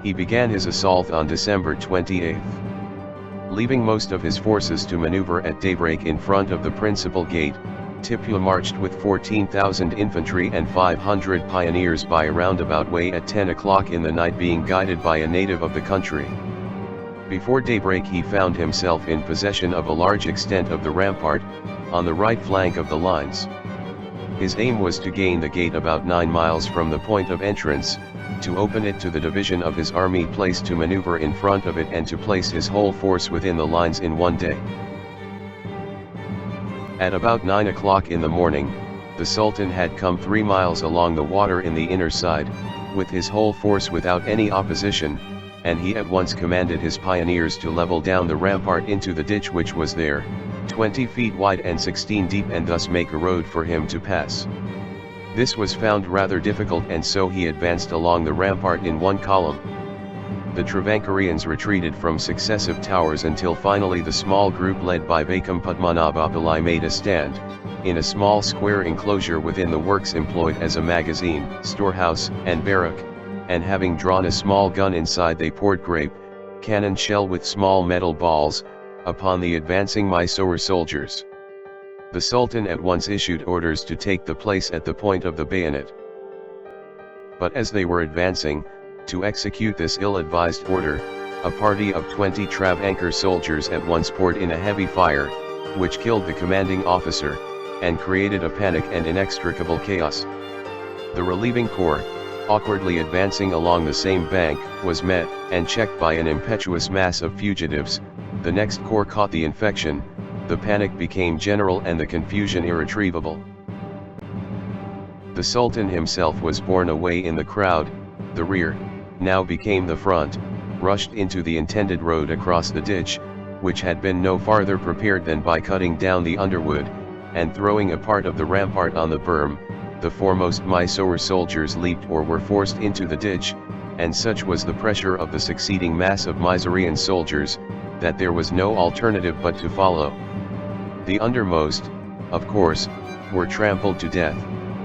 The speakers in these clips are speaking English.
He began his assault on December 28. Leaving most of his forces to maneuver at daybreak in front of the principal gate, Tipu marched with 14,000 infantry and 500 pioneers by a roundabout way at 10 o'clock in the night, being guided by a native of the country. Before daybreak he found himself in possession of a large extent of the rampart, on the right flank of the lines. His aim was to gain the gate about 9 miles from the point of entrance, to open it to the division of his army placed to maneuver in front of it, and to place his whole force within the lines in one day. At about 9 o'clock in the morning, the Sultan had come 3 miles along the water in the inner side, with his whole force without any opposition, and he at once commanded his pioneers to level down the rampart into the ditch which was there, 20 feet wide and 16 deep, and thus make a road for him to pass. This was found rather difficult, and so he advanced along the rampart in one column. The Travancoreans retreated from successive towers until finally the small group led by Vaikom Padmanabha Pillai made a stand, in a small square enclosure within the works employed as a magazine, storehouse, and barrack, and having drawn a small gun inside, they poured grape, cannon shell with small metal balls, upon the advancing Mysore soldiers. The Sultan at once issued orders to take the place at the point of the bayonet. But as they were advancing, to execute this ill-advised order, a party of 20 Travancore soldiers at once poured in a heavy fire, which killed the commanding officer, and created a panic and inextricable chaos. The relieving corps, awkwardly advancing along the same bank, was met and checked by an impetuous mass of fugitives. The next corps caught the infection, the panic became general and the confusion irretrievable. The Sultan himself was borne away in the crowd. The rear, now became the front, rushed into the intended road across the ditch, which had been no farther prepared than by cutting down the underwood, and throwing a part of the rampart on the berm. The foremost Mysore soldiers leaped or were forced into the ditch, and such was the pressure of the succeeding mass of Mysorean soldiers, that there was no alternative but to follow. The undermost, of course, were trampled to death,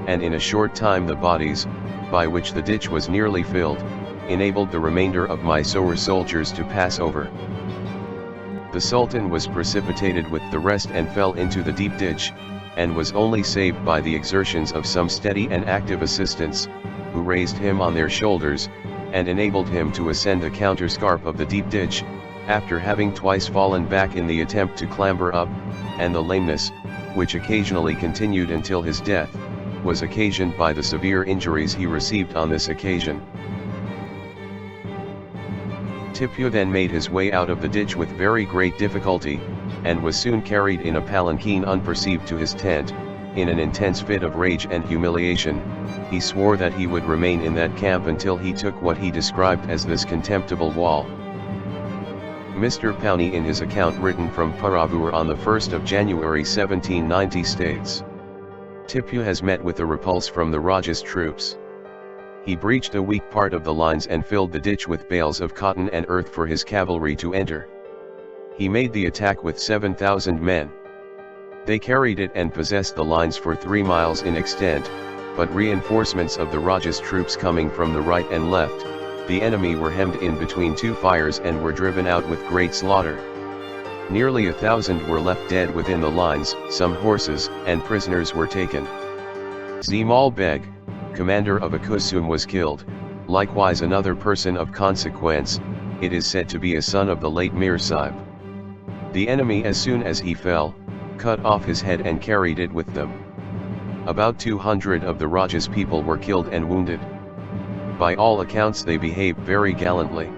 and in a short time the bodies, by which the ditch was nearly filled, enabled the remainder of Mysore soldiers to pass over. The Sultan was precipitated with the rest and fell into the deep ditch, and was only saved by the exertions of some steady and active assistants, who raised him on their shoulders, and enabled him to ascend the counterscarp of the deep ditch, after having twice fallen back in the attempt to clamber up, and the lameness, which occasionally continued until his death, was occasioned by the severe injuries he received on this occasion. Tipu then made his way out of the ditch with very great difficulty, and was soon carried in a palanquin unperceived to his tent. In an intense fit of rage and humiliation, he swore that he would remain in that camp until he took what he described as this contemptible wall. Mr. Powney, in his account written from Paravur on the 1st of January 1790, states, Tipu has met with a repulse from the Raja's troops. He breached a weak part of the lines and filled the ditch with bales of cotton and earth for his cavalry to enter. He made the attack with 7,000 men. They carried it and possessed the lines for 3 miles in extent, but reinforcements of the Raja's troops coming from the right and left, the enemy were hemmed in between 2 fires and were driven out with great slaughter. Nearly 1,000 were left dead within the lines, some horses and prisoners were taken. Zemal Beg, commander of a Kusum, was killed, likewise another person of consequence, it is said to be a son of the late Mir Sahib. The enemy, as soon as he fell, cut off his head and carried it with them. About 200 of the Raja's people were killed and wounded. By all accounts they behaved very gallantly.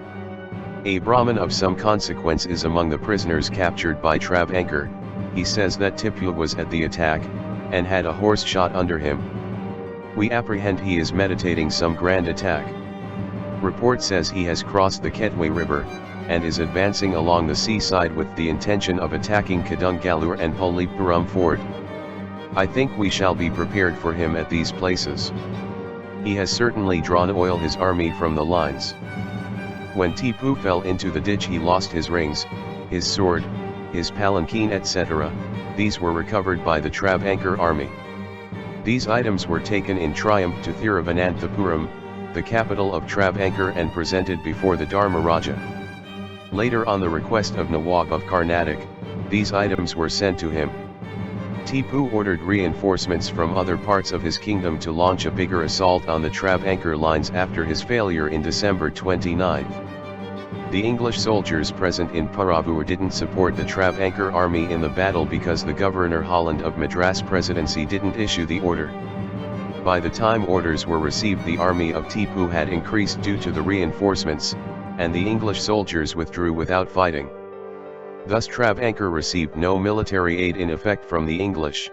A Brahmin of some consequence is among the prisoners captured by Travancore. He says that Tipu was at the attack, and had a horse shot under him. We apprehend he is meditating some grand attack. Report says he has crossed the Ketwe River, and is advancing along the seaside with the intention of attacking Kadungalur and Polipuram Fort. I think we shall be prepared for him at these places. He has certainly drawn oil his army from the lines. When Tipu fell into the ditch he lost his rings, his sword, his palanquin, etc. These were recovered by the Travancore army. These items were taken in triumph to Thiruvananthapuram, the capital of Travancore, and presented before the Dharmaraja. Later, on the request of Nawab of Carnatic, these items were sent to him. Tipu ordered reinforcements from other parts of his kingdom to launch a bigger assault on the Travancore lines after his failure in December 29. The English soldiers present in Paravur didn't support the Travancore army in the battle because the Governor Holland of Madras Presidency didn't issue the order. By the time orders were received, the army of Tipu had increased due to the reinforcements, and the English soldiers withdrew without fighting. Thus Travancore received no military aid in effect from the English.